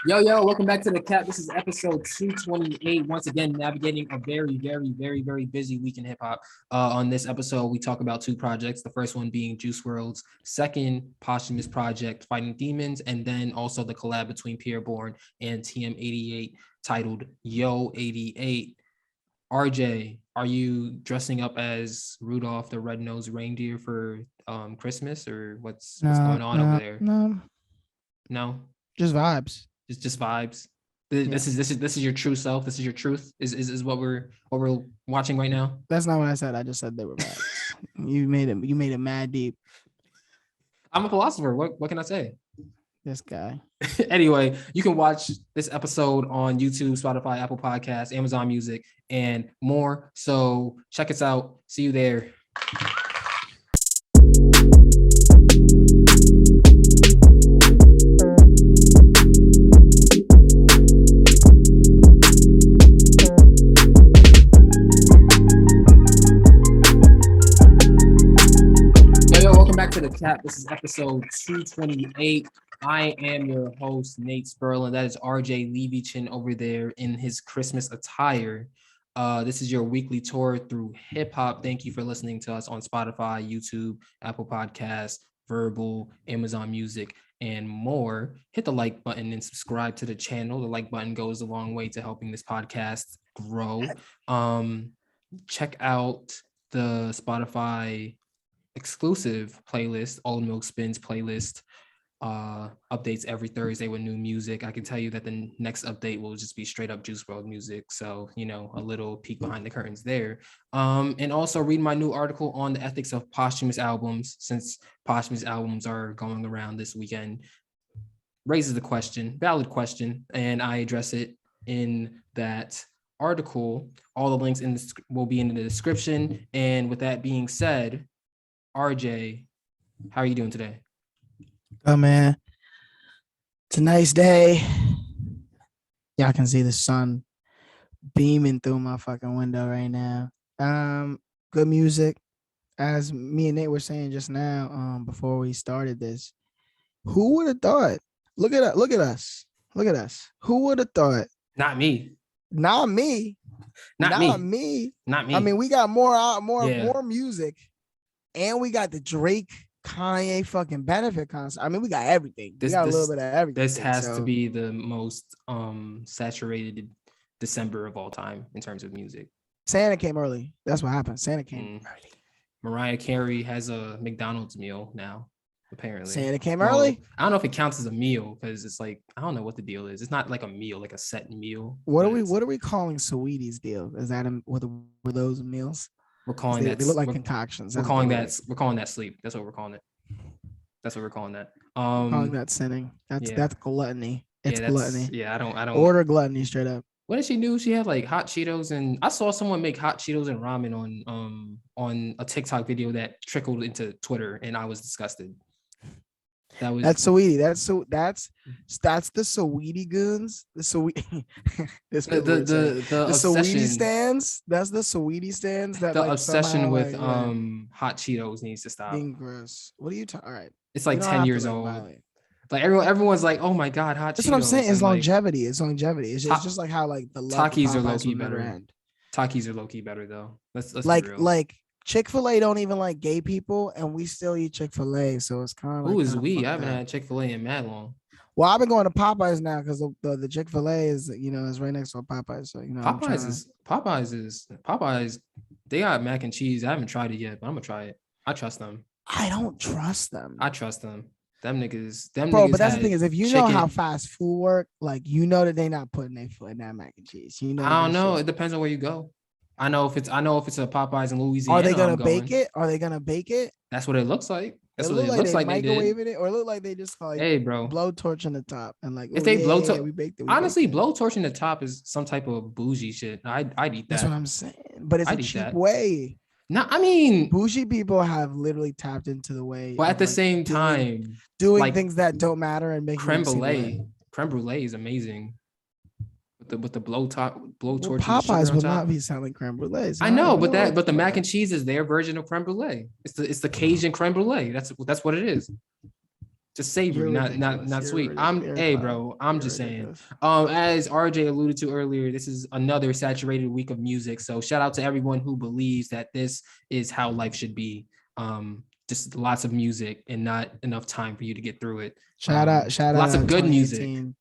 Yo, welcome back to the Cap. This is episode 228. Once again, navigating a very busy week in hip hop. On this episode, we talk about two projects. The first one being Juice WRLD's second posthumous project, Fighting Demons, and then also the collab between Pi'erre Bourne and Tm88 titled Yo 88. RJ, are you dressing up as Rudolph the Red-Nosed Reindeer for Christmas, or what's going on over there? No, just vibes. Just vibes. This is your true self. This is your truth. Is what we're watching right now. That's not what I said. I just said they were vibes. You made it mad deep. I'm a philosopher. What can I say? This guy. Anyway, you can watch this episode on YouTube, Spotify, Apple Podcasts, Amazon Music, and more. So check us out. See you there. To the Cap. This is episode 228. I am your host, Nate Sperlin. That is RJ Levichin over there in his Christmas attire. This is your weekly tour through hip hop. Thank you for listening to us on Spotify, YouTube, Apple Podcasts, Verbal, Amazon Music, and more. Hit the like button and subscribe to the channel. The like button goes a long way to helping this podcast grow. Check out the Spotify exclusive playlist, OldMilk Spins playlist, updates every Thursday with new music. I can tell you that the next update will just be straight up Juice WRLD music. So, a little peek behind the curtains there. And also read my new article on the ethics of posthumous albums, since posthumous albums are going around this weekend. Raises the question, valid question, and I address it in that article. All the links will be in the description. And with that being said, RJ, how are you doing today? Oh man, it's a nice day. Y'all can see the sun beaming through my fucking window right now. Good music, as me and Nate were saying just now. Before we started this, who would have thought? Look at us. Who would have thought? Not me. Not me. I mean, we got more music. And we got the Drake Kanye fucking benefit concert. I mean, we got everything. We got a little bit of everything. This has to be the most saturated December of all time in terms of music. Santa came early. That's what happened. Santa came early. Mariah Carey has a McDonald's meal now, apparently. Santa came early? I don't know if it counts as a meal because it's like, I don't know what the deal is. It's not like a meal, like a set meal. What are we calling Sweetie's deal? Is that were those meals? We're calling that. They look like concoctions. We're calling that sleep. That's what we're calling it. Calling that sinning. That's gluttony. It's gluttony. Yeah, I don't order gluttony straight up. What did she do? She had like hot Cheetos, and I saw someone make hot Cheetos and ramen on a TikTok video that trickled into Twitter, and I was disgusted. That's Sweetie. That's the Sweetie goons. The Sweetie. the Sweetie stands. That's the Sweetie stands. That the obsession with hot Cheetos needs to stop. Being gross. What are you talking? All right. It's like 10 years old. Violate. Like everyone's like, oh my god, hot Cheetos. That's what I'm saying. It's longevity. It's longevity. It's just like how like the Takis are low key better. Takis are low key better though. Let's like be real. Like Chick-fil-A don't even like gay people, and we still eat Chick-fil-A, so it's kind of like. Who is we? I haven't had Chick-fil-A in mad long. Well, I've been going to Popeyes now because the Chick-fil-A is is right next to a Popeyes, so Popeyes. They got mac and cheese. I haven't tried it yet, but I'm gonna try it. I trust them. I don't trust them. I trust them. Them niggas. Bro, but that's the thing is, if you know how fast food work, like that they not putting their foot in that mac and cheese. I don't know. It depends on where you go. I know if it's a Popeyes in Louisiana. Are they gonna bake it? That's what it looks like. That's what it looks like. Microwaving it, or it look like they just like, hey, bro, blowtorch on the top, and like if they blowtorch, we baked it. Honestly, blowtorch in the top is some type of bougie shit. I'd eat that. That's what I'm saying. But it's a cheap way. No, I mean, bougie people have literally tapped into the way. But at the same time, doing things that don't matter and making creme brulee is amazing. With the blowtorch. Popeyes will not be selling creme brulees. I know, but the mac and cheese is their version of creme brulee. It's the Cajun creme brulee. That's what it is. Just savory, You're not ridiculous. sweet. You're a Hey clown. bro, I'm You're just saying. ridiculous. As RJ alluded to earlier, this is another saturated week of music. So shout out to everyone who believes that this is how life should be. Just lots of music and not enough time for you to get through it. Shout Lots out of good music 2018.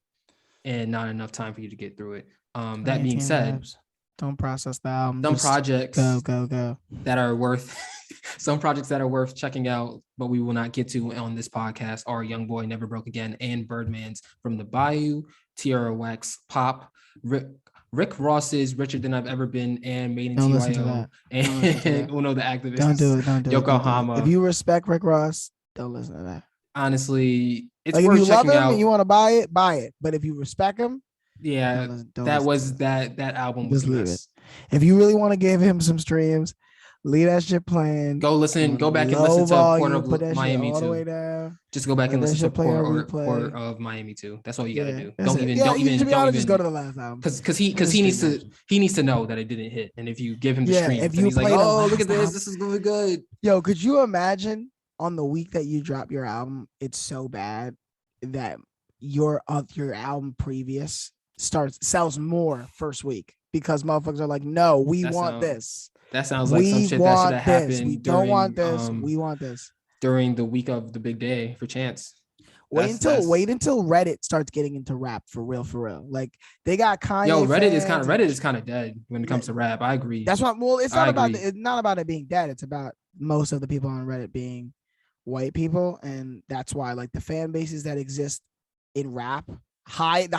and not enough time for you to get through it. That 2018 being said, vibes. Don't process the album. some Just projects go. that are worth some projects that are worth checking out, but we will not get to on this podcast are Young Boy Never Broke Again and Birdman's From the Bayou, Tierra Wax Pop, Rick Ross's Richer Than I've Ever Been, and Made in Don't listen to TYO, that. Don't listen to and that. Uno the Activist. Don't do it. Don't do it. Don't do it. Yokohama. If you respect Rick Ross, don't listen to that. Honestly, it's Like if worth you love checking him out. and you want to buy it, buy it. But if you respect him, Yeah, don't that listen was to it. that album was Just a leave mess. it. If you really want to give him some streams, leave that shit playing. Go back and Low listen to Port volume, put of that Miami shit all the too. way down. Just go back Let and that listen to shit play on Port replay. of Miami too. That's all you gotta do. That's Don't it. even To be honest, just go to the last album. because he needs to know that it didn't hit. And if you give him the streams, if then you he's like, play the oh, look last at this, album. this is really good. Yo, could you imagine on the week that you drop your album, it's so bad that your album previous sells more first week because motherfuckers are like, no, we want this. That sounds like some shit that should have happened. We don't want this. We want this during the week of the big day for Chance. Wait until Reddit starts getting into rap for real. Like they got Kanye. Yo, Reddit is kind of dead when it comes to rap. I agree. That's what. Well, it's not about it being dead. It's about most of the people on Reddit being white people, and that's why like the fan bases that exist in rap and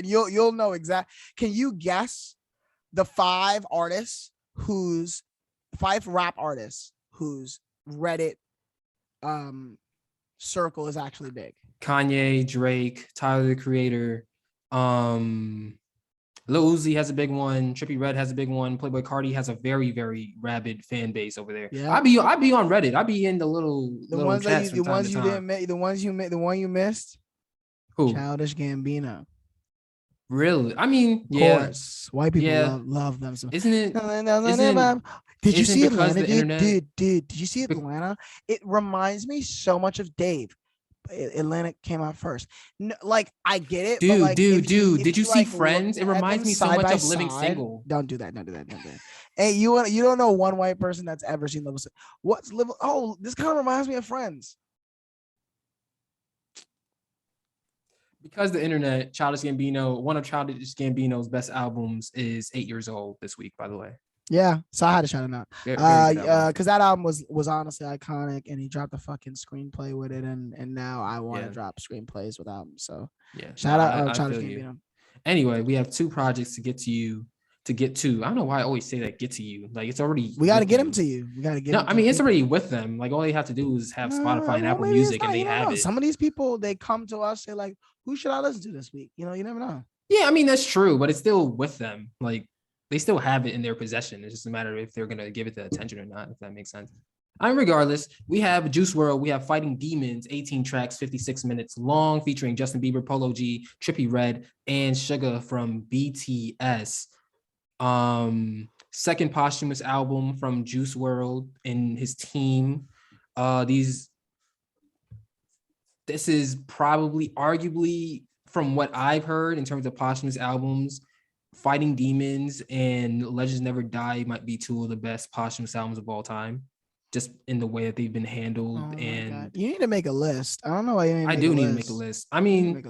you'll know exactly. Can you guess the five rap artists whose Reddit circle is actually big? Kanye, Drake, Tyler the Creator, Lil Uzi has a big one. Trippie Redd has a big one. Playboi Carti has a very, very rabid fan base over there. Yeah, I'd be on Reddit. I'd be in the ones chats the ones you didn't make, the one you missed. Who? Childish Gambino. Really? I mean, yeah. Course. White people love them. Isn't it? Did you see Atlanta? Did you see Atlanta? It reminds me so much of Dave. Atlanta came out first. No, like I get it, dude. But like, Did you see Friends? It reminds me so much of Living Single. Don't do that. Hey, you don't know one white person that's ever seen Living Single. What's Living? Oh, this kind of reminds me of Friends. Because the internet, Childish Gambino, one of Childish Gambino's best albums is 8 years old this week, by the way. Yeah, so I had to shout him out. Because that album was honestly iconic, and he dropped a fucking screenplay with it, and now I want to drop screenplays with albums. So yeah, shout out Childish Gambino. Anyway, we have two projects to get to. I don't know why I always say that. Get to you, like it's already. We got to get them to you. We got to get. No, I mean it's already with them. Like all they have to do is have Spotify and Apple Music, and they have it. Some of these people, they come to us, say like, "Who should I listen to this week?" You know, you never know. Yeah, I mean that's true, but it's still with them. Like. They still have it in their possession. It's just a matter of if they're going to give it the attention or not, if that makes sense. Regardless, we have Juice WRLD. We have Fighting Demons, 18 tracks, 56 minutes long, featuring Justin Bieber, Polo G, Trippie Redd, and Suga from BTS. Second posthumous album from Juice WRLD and his team. This is probably, arguably, from what I've heard in terms of posthumous albums, Fighting Demons and Legends Never Die might be two of the best posthumous albums of all time, just in the way that they've been handled. Oh and you need to make a list. I don't know why you need to make a list. I mean,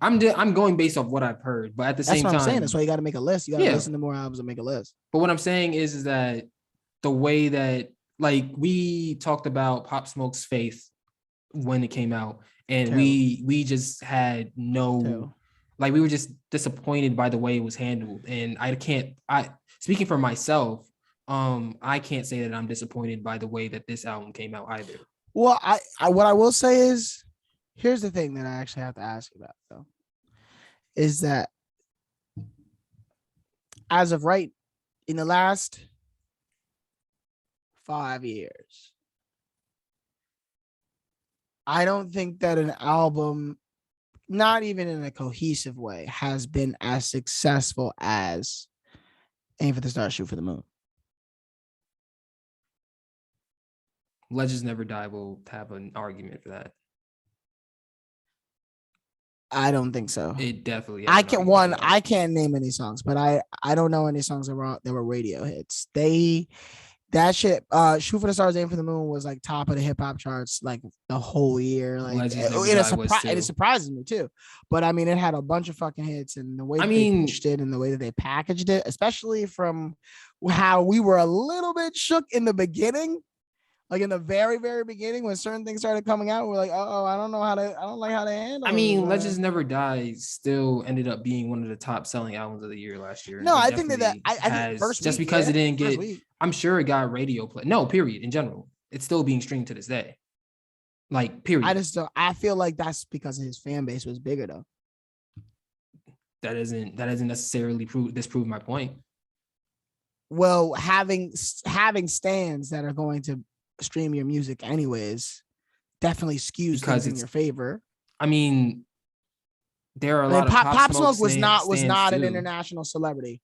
I'm going based off what I've heard, but at the same time, I'm saying. That's why you got to make a list. You got to listen to more albums and make a list. But what I'm saying is that the way that, like, we talked about Pop Smoke's Faith when it came out, and we just had no. Like we were just disappointed by the way it was handled. And speaking for myself, I can't say that I'm disappointed by the way that this album came out either. Well, what I will say is, here's the thing that I actually have to ask you about though, is that as of right in the last 5 years, I don't think that an album, not even in a cohesive way, has been as successful as Aim for the Stars, Shoot for the Moon. Legends Never Die will have an argument for that. I don't think so. It definitely has an argument for that. I can't name any songs, but I don't know any songs that were radio hits. That shit, Shoot for the Stars, Aim for the Moon was like top of the hip hop charts like the whole year. Like Legends Never Die was too. It surprises me too. But I mean, it had a bunch of fucking hits, and the way they pitched it and the way that they packaged it, especially from how we were a little bit shook in the beginning. Like in the very, very beginning, when certain things started coming out, we're like, "Oh, I don't like how they handle." I mean, Legends Never Die still ended up being one of the top selling albums of the year last year. No, I think that I think first just week, because it didn't get. I'm sure it got radio play. No, period. In general, it's still being streamed to this day. Like, period. I just don't. I feel like that's because his fan base was bigger, though. That doesn't necessarily disprove my point. Well, having stands that are going to stream your music anyways definitely skews things in your favor. I mean, there are a lot of Pop Smoke was not an international celebrity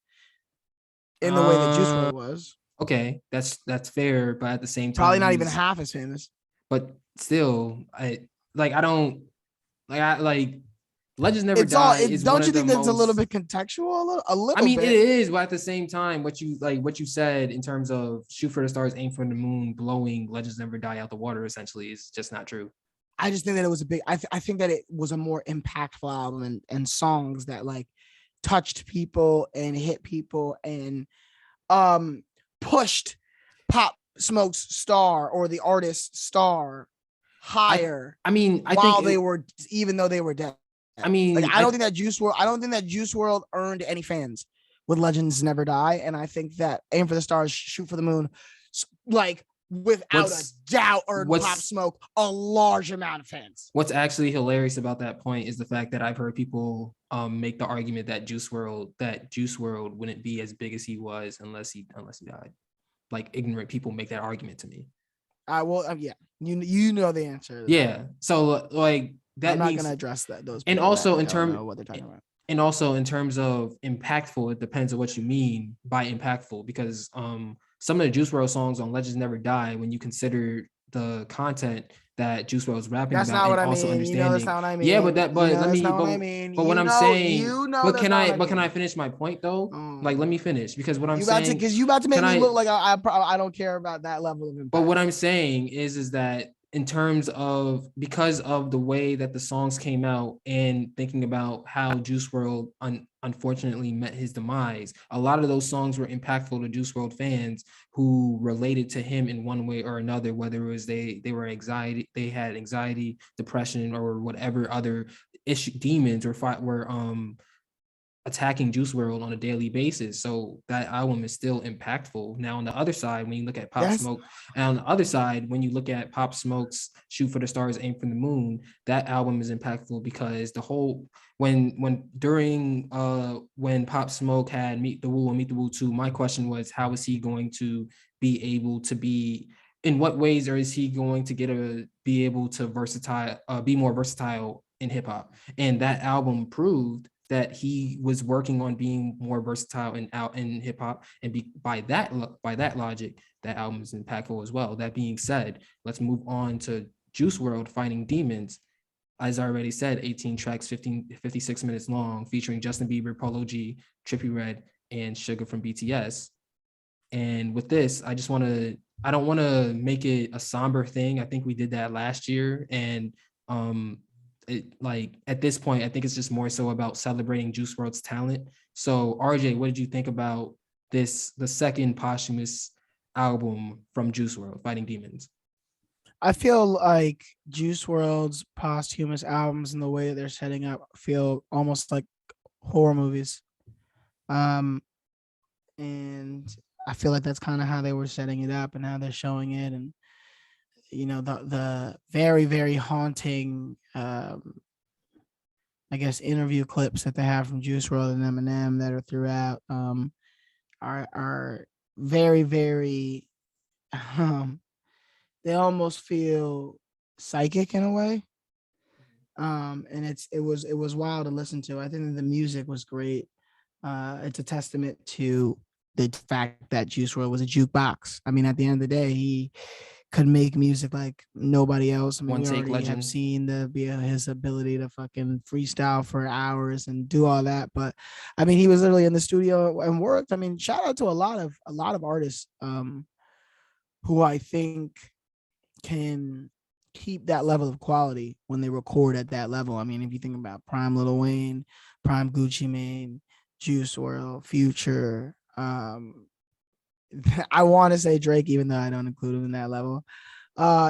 in the way that Juice WRLD was. Okay, that's fair, but at the same time, probably not even half as famous. But still, Legends Never Die. Don't you think that's a little bit contextual? A little. I mean, bit. It is, but at the same time, what you said in terms of Shoot for the Stars, Aim for the Moon, blowing Legends Never Die out the water, essentially, is just not true. I just think that it was a big. I think that it was a more impactful album and songs that like touched people and hit people and pushed Pop Smoke's star or the artist's star higher. I think even though they were dead. I mean, like, I don't think that Juice WRLD earned any fans with Legends Never Die, and I think that Aim for the Stars, Shoot for the Moon, like without a doubt earned Pop Smoke a large amount of fans. What's actually hilarious about that point is the fact that I've heard people make the argument that Juice WRLD wouldn't be as big as he was unless he died. Like, ignorant people make that argument to me. Yeah, you know the answer. Yeah, so like. I'm not going to address those. And also in terms what they're talking about. And also in terms of impactful, it depends on what you mean by impactful, because some of the Juice WRLD songs on Legends Never Die, when you consider the content that Juice WRLD was rapping that's about, not what and I also mean. understanding. You know, that's not what I mean. Yeah, but what I'm saying. Can I finish my point though? Like, let me finish, because what I'm saying, because you about to make me look like I don't care about that level of impact. But what I'm saying is that in terms of, because of the way that the songs came out and thinking about how Juice WRLD unfortunately met his demise, a lot of those songs were impactful to Juice WRLD fans who related to him in one way or another, whether it was they had anxiety, depression, or whatever other demons were attacking Juice WRLD on a daily basis. So that album is still impactful. Now on the other side, when you look at Pop Smoke, and on the other side, when you look at Pop Smoke's Shoot for the Stars, Aim for the Moon, that album is impactful because the whole when Pop Smoke had Meet the Woo and Meet the Woo 2, my question was, how is he going to be able to be, in what ways is he going to be able to be more versatile in hip hop? And that album proved that he was working on being more versatile in hip hop, and by that logic, that album is impactful as well. That being said, let's move on to Juice WRLD, Fighting Demons. As I already said, 18 tracks, 56 minutes long, featuring Justin Bieber, Polo G, Trippie Redd, and Suga from BTS. And with this, I don't want to make it a somber thing. I think we did that last year, and at this point, I think it's just more so about celebrating Juice WRLD's talent. So RJ, what did you think about the second posthumous album from Juice WRLD, Fighting Demons? I feel like Juice WRLD's posthumous albums and the way that they're setting up feel almost like horror movies. And I feel like that's kind of how they were setting it up and how they're showing it. And you know, the very, very haunting, I guess, interview clips that they have from Juice WRLD and Eminem that are throughout are very, very, they almost feel psychic in a way. And it was wild to listen to. I think that the music was great. It's a testament to the fact that Juice WRLD was a jukebox. I mean, at the end of the day, could make music like nobody else. I mean, One we take already have legend. seen his ability to fucking freestyle for hours and do all that. But I mean, he was literally in the studio and worked. I mean, shout out to a lot of artists who I think can keep that level of quality when they record at that level. I mean, if you think about Prime Lil Wayne, Prime Gucci Mane, Juice WRLD, Future, I want to say Drake, even though I don't include him in that level,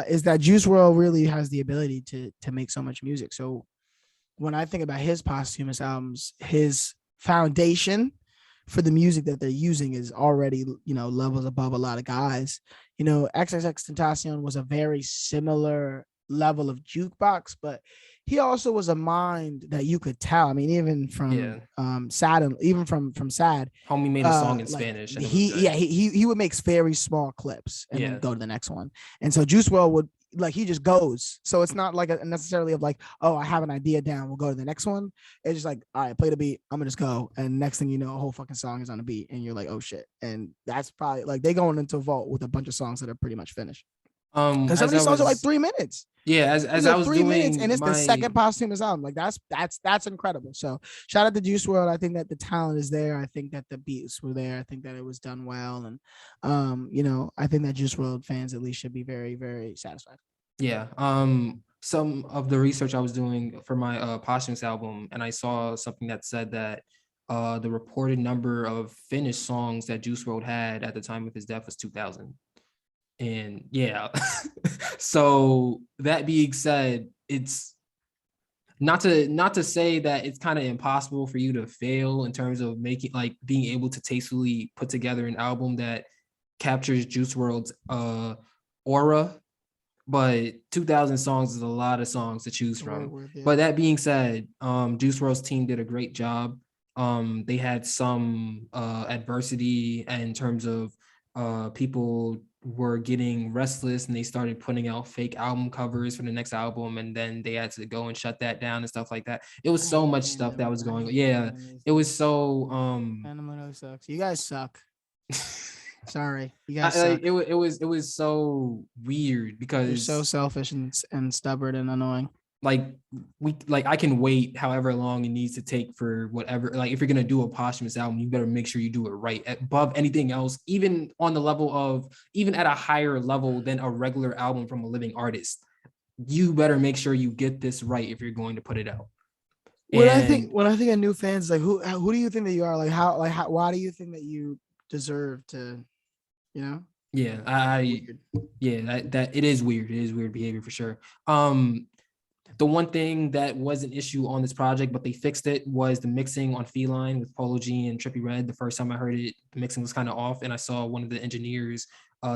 is that Juice WRLD really has the ability to make so much music. So when I think about his posthumous albums, his foundation for the music that they're using is already, levels above a lot of guys. XXX was a very similar level of jukebox, but he also was a mind that you could tell. I mean, even Yeah. from Sad, and even from Sad, Homie made a song in like Spanish and it was good. he would make very small clips and Yeah. then go to the next one. And so Juice WRLD would, like, he just goes. So it's not like a necessarily of like, oh, I have an idea down, we'll go to the next one. It's just like, all right, play the beat, I'm gonna just go, and next thing you know, a whole fucking song is on the beat, and you're like, oh shit. And that's probably like they going into a vault with a bunch of songs that are pretty much finished, because some of As I these songs are like was 3 minutes. yeah, These as are I was 3 minutes, and doing it's the my second posthumous album. Like that's incredible. So shout out to Juice WRLD. I think that the talent is there. I think that the beats were there. I think that it was done well, and I think that Juice WRLD fans at least should be very, very satisfied. yeah, some of the research I was doing for my posthumous album, and I saw something that said that the reported number of finished songs that Juice WRLD had at the time of his death was 2,000. And yeah, so that being said, it's not to say that it's kind of impossible for you to fail in terms of making, like, being able to tastefully put together an album that captures Juice WRLD's aura, but 2,000 songs is a lot of songs to choose from. Yeah. But that being said, Juice WRLD's team did a great job. They had some adversity in terms of people were getting restless and they started putting out fake album covers for the next album, and then they had to go and shut that down and stuff like that. It was so much stuff that was going on. Yeah, it was so Phantom sucks. You guys suck. Sorry, you guys suck. it was so weird because You're so selfish and stubborn and annoying. like I can wait however long it needs to take for whatever. Like, if you're gonna do a posthumous album, you better make sure you do it right above anything else, even on the level of, even at a higher level than a regular album from a living artist. You better make sure you get this right if you're going to put it out. When I think of new fans, like who do you think that you are? Like how why do you think that you deserve to, Yeah, that it is weird. It is weird behavior for sure. The one thing that was an issue on this project, but they fixed it, was the mixing on Feline with Polo G and Trippie Redd. The first time I heard it, the mixing was kind of off, and I saw one of the engineers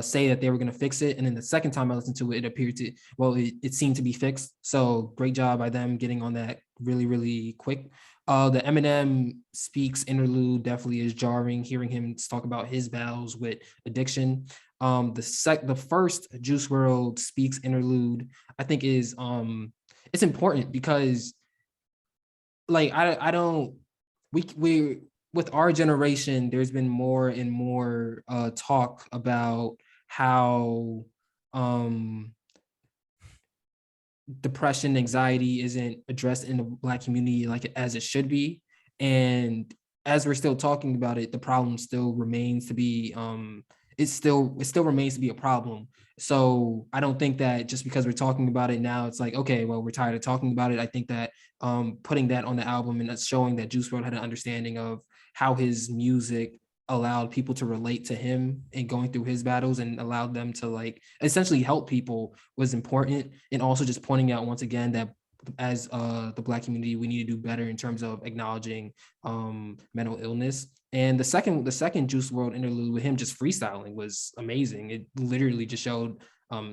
say that they were going to fix it. And then the second time I listened to it, it appeared to, well, it seemed to be fixed. So great job by them getting on that really, really quick. The Eminem Speaks interlude definitely is jarring, hearing him talk about his battles with addiction. The first Juice WRLD Speaks interlude, I think, is it's important because, like, I don't, we with our generation, there's been more and more talk about how depression, anxiety isn't addressed in the Black community like as it should be. And as we're still talking about it, the problem still remains to be it still remains to be a problem. So I don't think that just because we're talking about it now, it's like, okay, well, we're tired of talking about it. I think that putting that on the album and that's showing that Juice WRLD had an understanding of how his music allowed people to relate to him and going through his battles and allowed them to, like, essentially help people was important. And also just pointing out once again that as the Black community, we need to do better in terms of acknowledging mental illness. And the second Juice WRLD interlude with him just freestyling was amazing. It literally just showed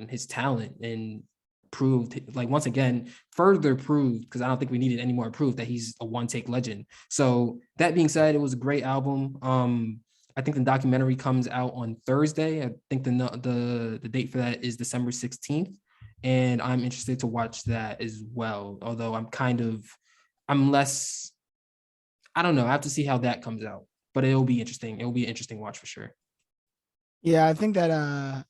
his talent and proved, like, once again, further proved, because I don't think we needed any more proof, that he's a one take legend. So that being said, it was a great album. I think the documentary comes out on Thursday. I think the date for that is December 16th. And I'm interested to watch that as well. Although I'm less, I don't know. I have to see how that comes out, but it'll be interesting. It'll be an interesting watch for sure. Yeah, I think that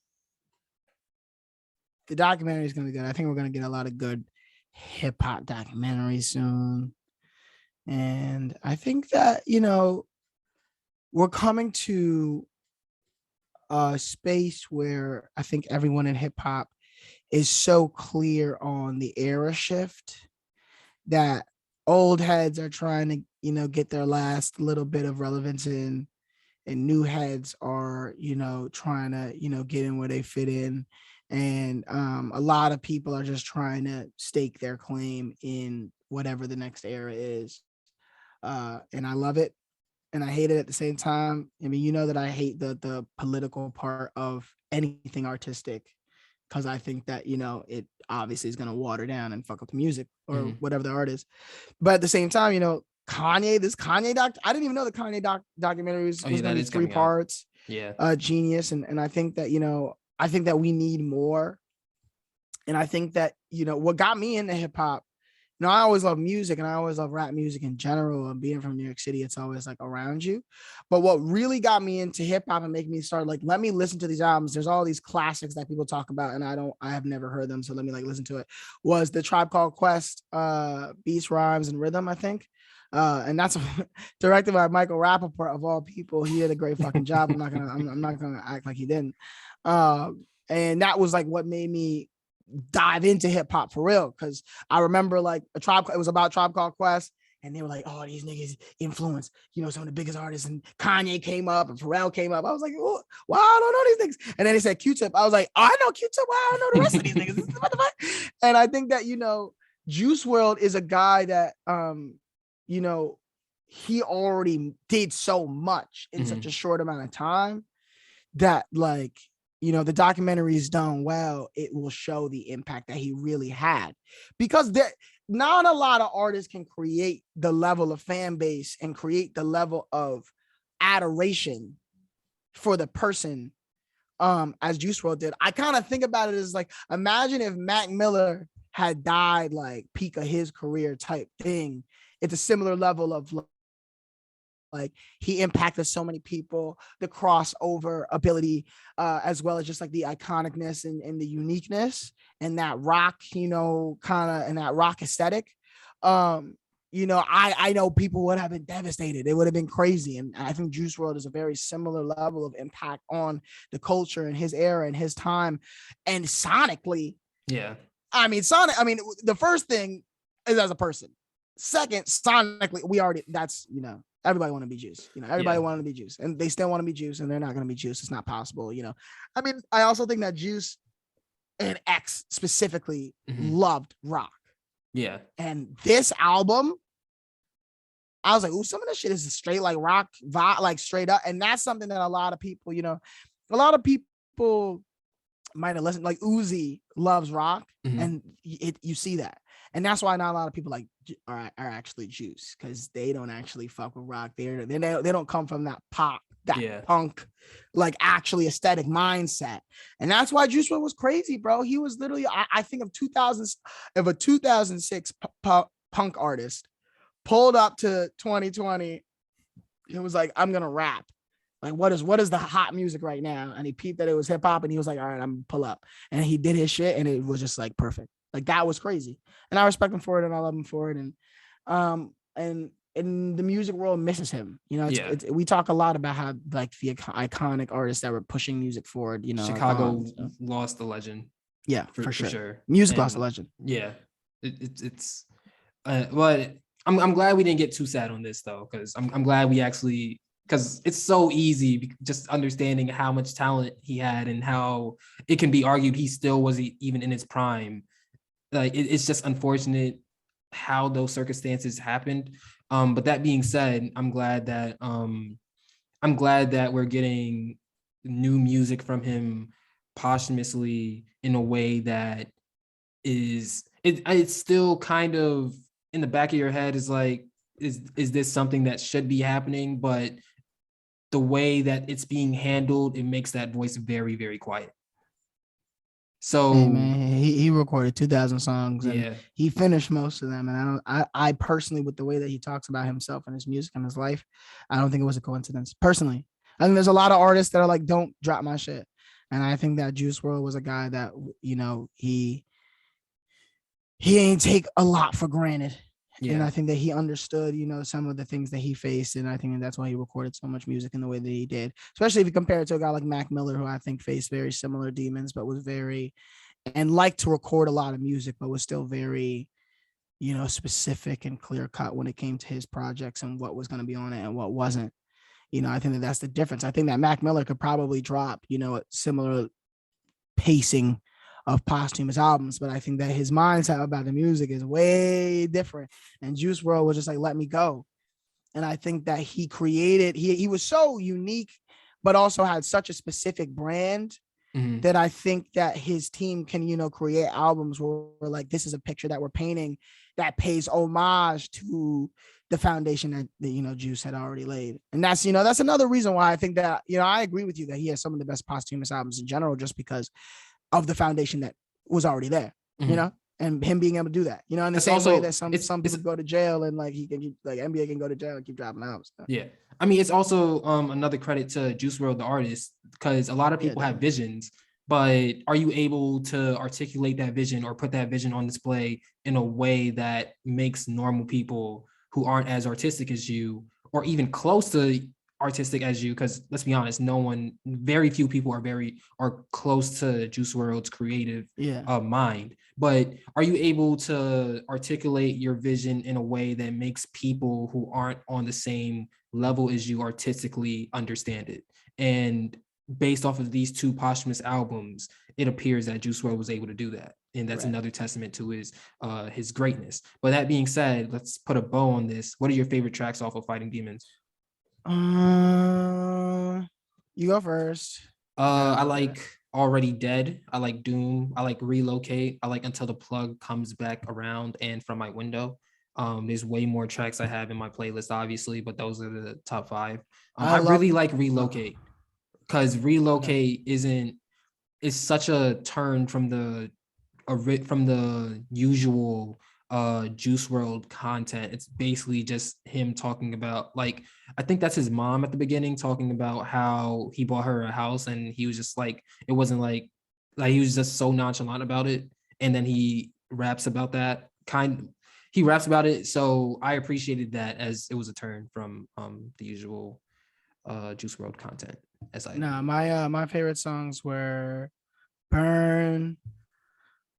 the documentary is gonna be good. I think we're gonna get a lot of good hip hop documentaries soon. And I think that, we're coming to a space where I think everyone in hip hop is so clear on the era shift that old heads are trying to, get their last little bit of relevance in, and new heads are, trying to, get in where they fit in. And a lot of people are just trying to stake their claim in whatever the next era is. And I love it and I hate it at the same time. I mean, that I hate the political part of anything artistic, because I think that, it obviously is going to water down and fuck up the music or whatever the art is. But at the same time, Kanye I didn't even know the Kanye documentary was going to be 3 parts. Yeah. Genius. And I think that, I think that we need more. And I think that, what got me into hip hop, I always love music and I always love rap music in general. And being from New York City, it's always like around you. But what really got me into hip hop and make me start like, let me listen to these albums. There's all these classics that people talk about and I have never heard them. So let me like listen to it. Was the Tribe Called Quest, Beats, Rhymes, and Rhythm, I think. And that's directed by Michael Rappaport of all people. He did a great fucking job. I'm not gonna act like he didn't. And that was like what made me dive into hip hop for real. Cause I remember like it was about Tribe Called Quest. And they were like, oh, these niggas influence, some of the biggest artists. And Kanye came up and Pharrell came up. I was like, oh, wow, I don't know these niggas. And then they said Q-Tip. I was like, oh, I know Q-Tip. Wow, I don't know the rest of these niggas. What the fuck? And I think that, Juice WRLD is a guy that, he already did so much in such a short amount of time that like, the documentary is done well, it will show the impact that he really had, because not a lot of artists can create the level of fan base and create the level of adoration for the person as Juice WRLD did. I kind of think about it as like, imagine if Mac Miller had died like peak of his career type thing. It's a similar level of like he impacted so many people, the crossover ability, as well as just like the iconicness and the uniqueness and that rock, kind of, and that rock aesthetic. I know people would have been devastated. It would have been crazy. And I think Juice WRLD is a very similar level of impact on the culture and his era and his time. And sonically, yeah. The first thing is as a person. Second, sonically, everybody want to be Juice. Everybody want to be Juice, and they still want to be Juice, and they're not going to be Juice. It's not possible. I also think that Juice and X specifically loved rock. Yeah. And this album, I was like, ooh, some of this shit is straight like rock vibe, like straight up. And that's something that a lot of people might have listened. Like Uzi loves rock, and you see that. And that's why not a lot of people are actually Juice, because they don't actually fuck with rock. They don't come from that pop, punk, like actually aesthetic mindset. And that's why Juice WRLD was crazy, bro. He was literally, I think of a 2006 punk artist pulled up to 2020. It was like, I'm gonna rap. Like, what is the hot music right now? And he peeped that it was hip hop, and he was like, all right, I'm gonna pull up. And he did his shit, and it was just like perfect. Like that was crazy. And I respect him for it, and I love him for it. And the music world misses him. We talk a lot about how like the iconic artists that were pushing music forward. Chicago lost the legend. Yeah, for sure. Music lost the legend. Yeah, but I'm glad we didn't get too sad on this though, because I'm glad we actually. Because it's so easy just understanding how much talent he had and how it can be argued he still wasn't even in his prime. Like it's just unfortunate how those circumstances happened. But that being said, I'm glad that we're getting new music from him posthumously in a way that it's still kind of in the back of your head is like, is this something that should be happening? But the way that it's being handled, it makes that voice very, very quiet. So hey man, he recorded 2,000 songs and he finished most of them. And I personally, with the way that he talks about himself and his music and his life, I don't think it was a coincidence. Personally, I think there's a lot of artists that are like, don't drop my shit. And I think that Juice WRLD was a guy that, he ain't take a lot for granted. And I think that he understood, some of the things that he faced. And I think that's why he recorded so much music in the way that he did, especially if you compare it to a guy like Mac Miller, who I think faced very similar demons, but was very, and liked to record a lot of music, but was still very, specific and clear cut when it came to his projects and what was going to be on it and what wasn't. I think that that's the difference. I think that Mac Miller could probably drop, a similar pacing of posthumous albums, but I think that his mindset about the music is way different. And Juice WRLD was just like, let me go. And I think that he created, he was so unique, but also had such a specific brand that I think that his team can, create albums where we're like, this is a picture that we're painting that pays homage to the foundation that Juice had already laid. And that's, that's another reason why I think that, I agree with you that he has some of the best posthumous albums in general, just because of the foundation that was already there, and him being able to do that, in the same way that some people go to jail and like he can, like NBA can go to jail and keep dropping albums. Yeah. I mean, it's also another credit to Juice WRLD, the artist, because a lot of people have visions, but are you able to articulate that vision or put that vision on display in a way that makes normal people who aren't as artistic as you, or even close to artistic as you, because let's be honest, very few people are close to Juice WRLD's creative mind, but are you able to articulate your vision in a way that makes people who aren't on the same level as you artistically understand it? And based off of these two posthumous albums, it appears that Juice WRLD was able to do that, and that's another testament to his greatness. But that being said, let's put a bow on this. What are your favorite tracks off of Fighting Demons? You go first. I like Already Dead. I like Doom. I like Relocate. I like Until the Plug Comes Back Around and From My Window. There's way more tracks I have in my playlist, obviously, but those are the top 5. I really like Relocate, because Relocate is such a turn from the usual Juice WRLD content. It's basically just him talking about, like, I think that's his mom at the beginning, talking about how he bought her a house, and he was just like, it wasn't like he was just so nonchalant about it, and then he raps about that he raps about it. So I appreciated that, as it was a turn from the usual Juice WRLD content. My favorite songs were Burn,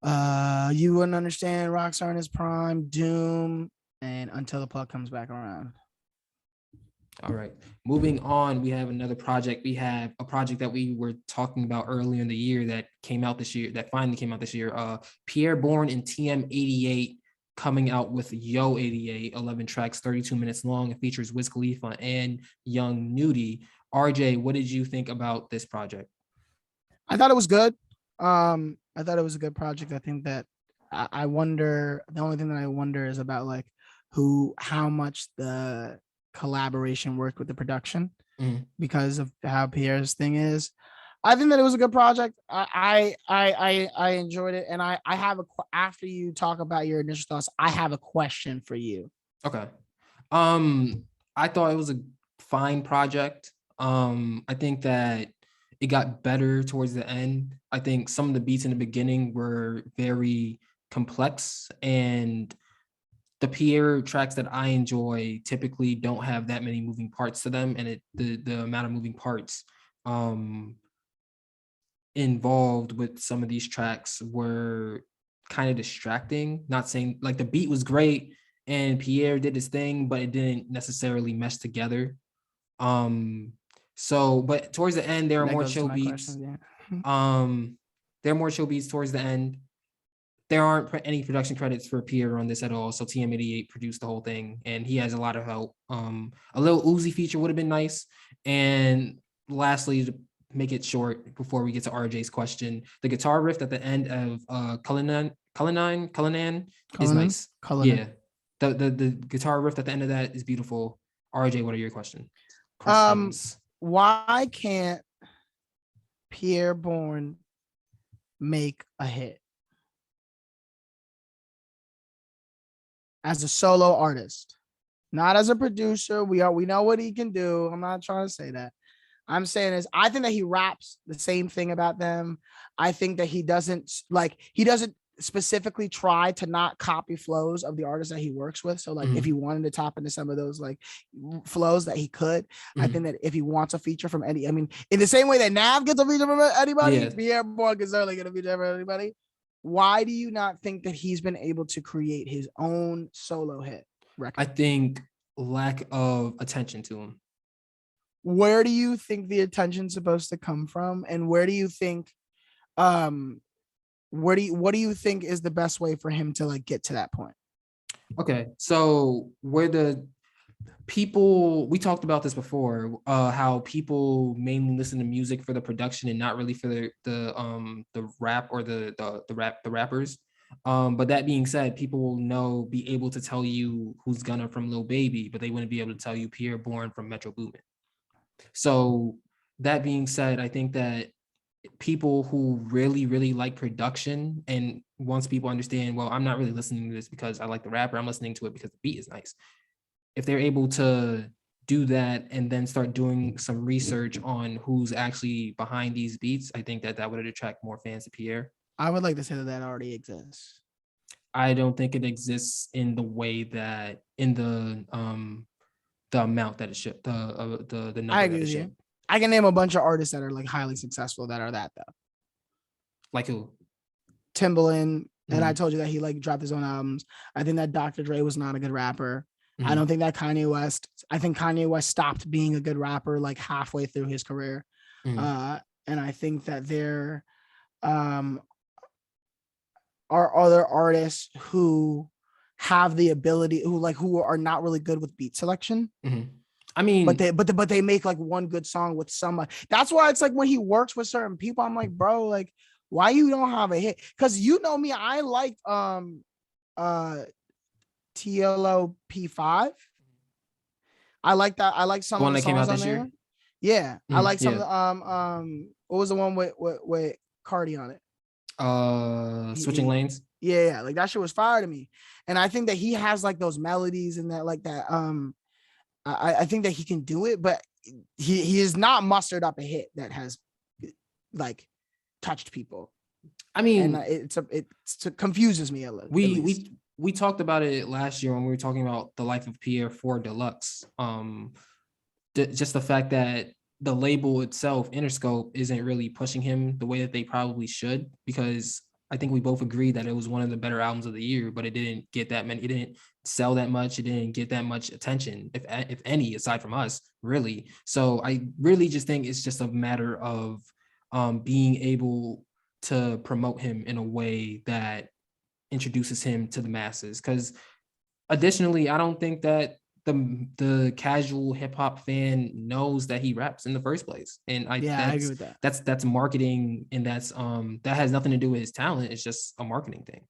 You Wouldn't Understand, Rockstar in His Prime, Doom, and Until the Plug Comes Back Around. All right, moving on, we have another project. We have a project that we were talking about earlier in the year that finally came out this year. Pi'erre Bourne Tm88 coming out with Yo 88, 11 tracks, 32 minutes long. It features Wiz Khalifa and Young Nudie. RJ, what did you think about this project? I thought it was good. I thought it was a good project. I think that I wonder, the only thing that I wonder is about like how much the collaboration worked with the production, because of how Pi'erre's thing is. I think that it was a good project. I enjoyed it, and I have after you talk about your initial thoughts, I have a question for you. Okay. I thought it was a fine project. I think that it got better towards the end. I think some of the beats in the beginning were very complex, and the Pi'erre tracks that I enjoy typically don't have that many moving parts to them, and the amount of moving parts involved with some of these tracks were kind of distracting. Not saying, like, the beat was great and Pi'erre did his thing, but it didn't necessarily mesh together. But towards the end, there are more chill beats. There are more chill beats towards the end. There aren't any production credits for Pi'erre on this at all. So Tm88 produced the whole thing, and he has a lot of help. A little Uzi feature would have been nice. And lastly, to make it short, before we get to RJ's question, the guitar riff at the end of Cullinan is nice. Yeah, the guitar riff at the end of that is beautiful. RJ, what are your questions? Why can't Pi'erre Bourne make a hit as a solo artist, not as a producer? We know what he can do. I'm not trying to say that. I'm saying is I think that he raps the same thing about them. I think that he doesn't specifically try to not copy flows of the artists that he works with. So like if he wanted to tap into some of those like flows that he could, I think that if he wants a feature from any, I mean, in the same way that Nav gets a feature from anybody, Pi'erre Bourne is certainly get a feature from anybody. Why do you not think that he's been able to create his own solo hit record? I think lack of attention to him. Where do you think the attention's supposed to come from, and where do you think what do you think is the best way for him to like get to that point? Okay, so where the people, we talked about this before, how people mainly listen to music for the production and not really for the rap or the rappers. But that being said, people will be able to tell you who's Gunna from Lil Baby, but they wouldn't be able to tell you Pi'erre Bourne from Metro Boomin. So that being said, I think that people who really, really like production, and once people understand, well, I'm not really listening to this because I like the rapper, I'm listening to it because the beat is nice. If they're able to do that and then start doing some research on who's actually behind these beats, I think that that would attract more fans to Pi'erre. I would like to say that that already exists. I don't think it exists in the way that in the amount that it shipped, the number I agree that it with you. shipped. I can name a bunch of artists that are like highly successful that are that though. Like who? Timbaland, and I told you that he like dropped his own albums. I think that Dr. Dre was not a good rapper. I don't think that Kanye West. I think Kanye West stopped being a good rapper like halfway through his career, and I think that there are other artists who have the ability, who are not really good with beat selection. I mean, but they make like one good song with somebody. That's why it's like when he works with certain people, I'm like, bro, like, why you don't have a hit? Because you know me, I liked TLOP5. I like that. I like some one of the that came out songs this on year. there. Yeah, I like some of the what was the one with Cardi on it? Switching Lanes. Yeah, like that shit was fire to me. And I think that he has like those melodies and that like that. I think that he can do it, but he has not mustered up a hit that has like touched people. I mean, and it confuses me a little. We talked about it last year when we were talking about the Life of Pi'erre 4 Deluxe. Just the fact that the label itself, Interscope, isn't really pushing him the way that they probably should, because I think we both agree that it was one of the better albums of the year, but it didn't get that many. It didn't sell that much. It didn't get that much attention, if any, aside from us, really. So I really just think it's just a matter of being able to promote him in a way that introduces him to the masses. Because additionally, I don't think that the casual hip hop fan knows that he raps in the first place. And I agree with that. That's marketing, and that's that has nothing to do with his talent. It's just a marketing thing.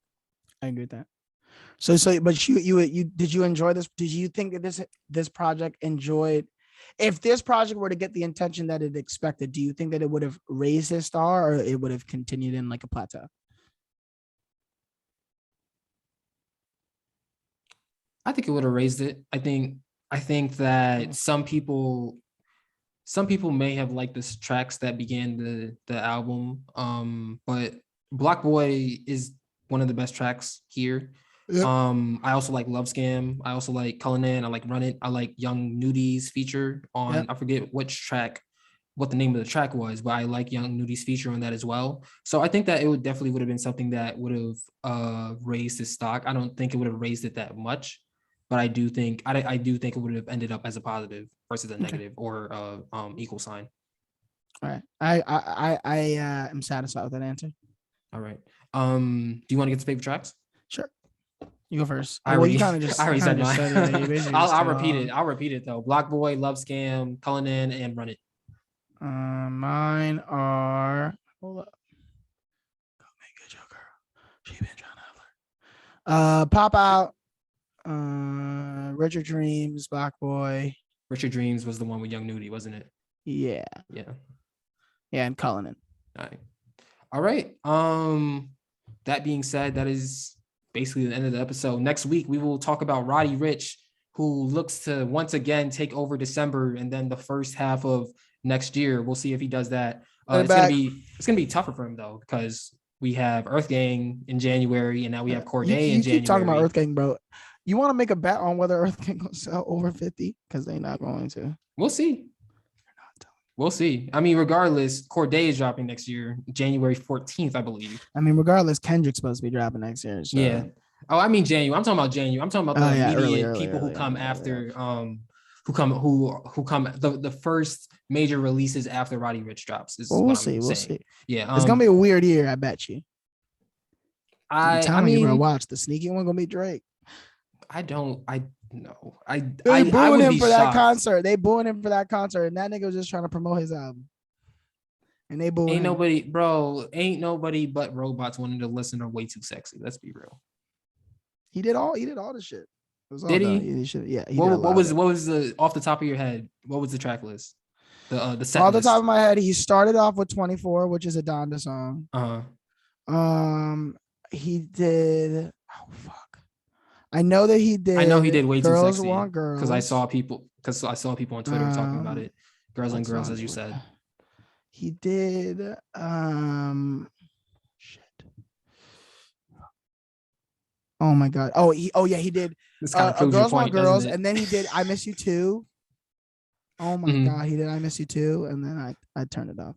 I agree with that. So but you did you enjoy this? Did you think that this project enjoyed? If this project were to get the attention that it expected, do you think that it would have raised his star, or it would have continued in like a plateau? I think it would have raised it. I think that some people may have liked the tracks that began the album. But Block Boy is one of the best tracks here. Yep. I also like Love Scam. I also like Cullinan. I like Run It. I like Young Nudy's feature on, yep. I forget what the name of the track was, but I like Young Nudy's feature on that as well. So I think that it definitely would have been something that would have raised his stock. I don't think it would have raised it that much, but I do think it would have ended up as a positive versus a negative, or equal sign. All right. I am satisfied with that answer. All right. Do you want to get to favorite tracks? Sure. You go first. I already said mine. I'll repeat it. I'll repeat it though. Block Boy, Love Scam, Cullinan, and Run It. Mine are. Hold up. Go make it your girl. She been trying to have her. Pop Out. Richard Dreams, Black Boy. Richard Dreams was the one with Young Nudy, wasn't it? Yeah. Yeah. Yeah, and Cullinan. All right. That being said, that is basically the end of the episode. Next week, we will talk about Roddy Ricch, who looks to once again take over December and then the first half of next year. We'll see if he does that. Send it It's back. gonna be tougher for him though, because we have Earth Gang in January, and now we have Corday in You January. keep talking about Earth Gang, bro. You want to make a bet on whether Earth Gang will sell over 50? Because they're not going to. We'll see. We'll see. I mean, regardless, Corday is dropping next year, January 14th, I believe. I mean, regardless, Kendrick's supposed to be dropping next year. So. Yeah. Oh, I mean January. I'm talking about January. I'm talking about the immediate people who come after, who come the first major releases after Roddy Ricch drops. We'll see. Yeah. It's gonna be a weird year, I bet you. I'm telling you, bro. mean, Watch, the sneaky one gonna be Drake. I booing him for that concert. They booing him for that concert, and that nigga was just trying to promote his album. And they booing Ain't him. nobody but robots wanting to listen to Way Too Sexy. Let's be real. He did all the shit. Did he? Yeah. What was the off the top of your head? What was the track list? The set off the list? top of my head, he started off with 24, which is a Donda song. He did. Oh fuck. I know he did Way Too Sexy. Want Girls. Because I saw people on Twitter talking about it. Girls on Girls, as you said. He did shit. Oh my god. He did Girls Want Girls, and then he did I Miss You Too. Oh my god, he did I Miss You Too, and then I turned it off.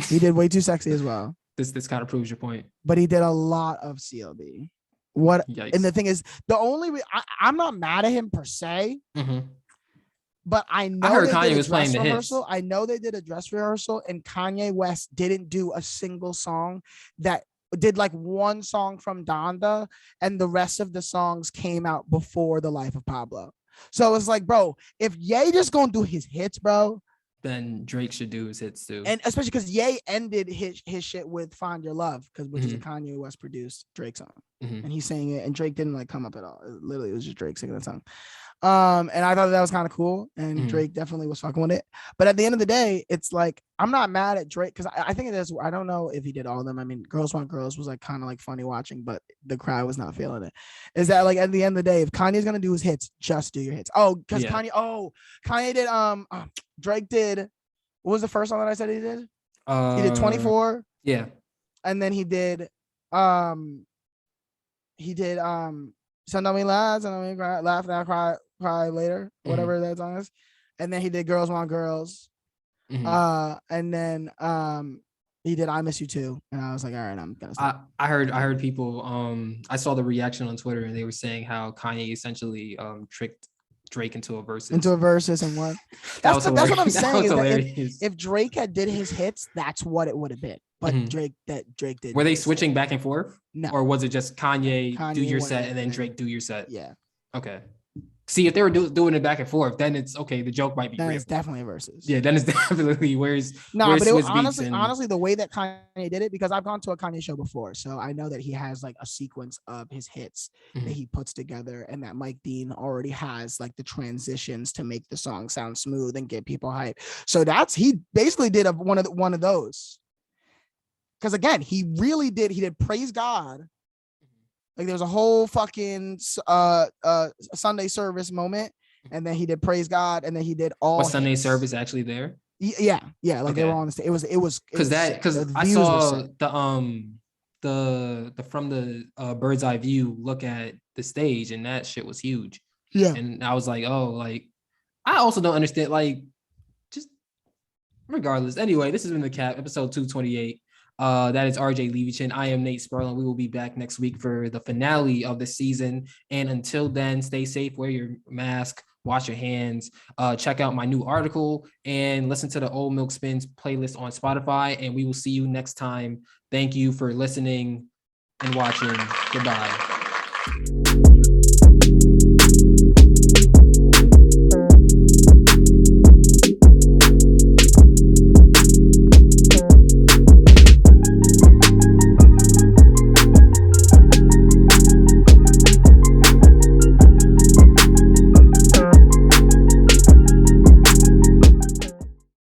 He did Way Too Sexy as well. This kind of proves your point. But he did a lot of CLB. Yikes. And the thing is, the only I'm not mad at him per se, but I heard Kanye was playing the hits. I know they did a dress rehearsal, and Kanye West didn't do a single song that did like one song from Donda, and the rest of the songs came out before The Life of Pablo. So it's like, bro, if Ye just gonna do his hits, bro, then Drake should do his hits too. And especially because Ye ended his shit with Find Your Love, which is a Kanye West produced Drake song. And he sang it, and Drake didn't like come up at all. It was just Drake singing the song. And I thought that was kind of cool, and Drake definitely was fucking with it. But at the end of the day, it's like, I'm not mad at Drake, because I think it is. I don't know if he did all of them. I mean, Girls Want Girls was like kind of like funny watching, but the crowd was not feeling it. Is that like, at the end of the day, if Kanye's gonna do his hits, just do your hits. Kanye did Drake did, what was the first song that I said he did? He did 24. Yeah. And then he did Sun Don't Me Lies, Sun Don't Me Cry, Laugh Now, Cry Later, whatever that song is. And then he did Girls Want Girls. And then he did I Miss You Too. And I was like, all right, I'm gonna stop. I heard people, I saw the reaction on Twitter, and they were saying how Kanye essentially tricked Drake into a versus and won. That's what I'm saying. If Drake had did his hits, that's what it would have been. But Drake did. Were they switching back and forth? No. Or was it just Kanye do your set and then Drake do your set? Yeah. Okay. See, if they were doing it back and forth, then it's okay. The joke might be then real. It's definitely a versus. Yeah, then it's definitely but it was honestly the way that Kanye did it, because I've gone to a Kanye show before, so I know that he has like a sequence of his hits that he puts together, and that Mike Dean already has like the transitions to make the song sound smooth and get people hyped. So he basically did one of those. Because again, he did Praise God. Like, there was a whole fucking Sunday service moment, and then he did Praise God, and then he did all. Was Sunday service actually there? Yeah. Like, they were on the stage. It was because I saw the from the bird's eye view look at the stage, and that shit was huge. Yeah, and I was like, oh, like, I also don't understand, like, just regardless. Anyway, this has been The Cap, episode 228. That is RJ Levichin. I am Nate Sperlin. We will be back next week for the finale of the season. And until then, stay safe, wear your mask, wash your hands, check out my new article, and listen to the OldMilk Spins playlist on Spotify. And we will see you next time. Thank you for listening and watching. Goodbye.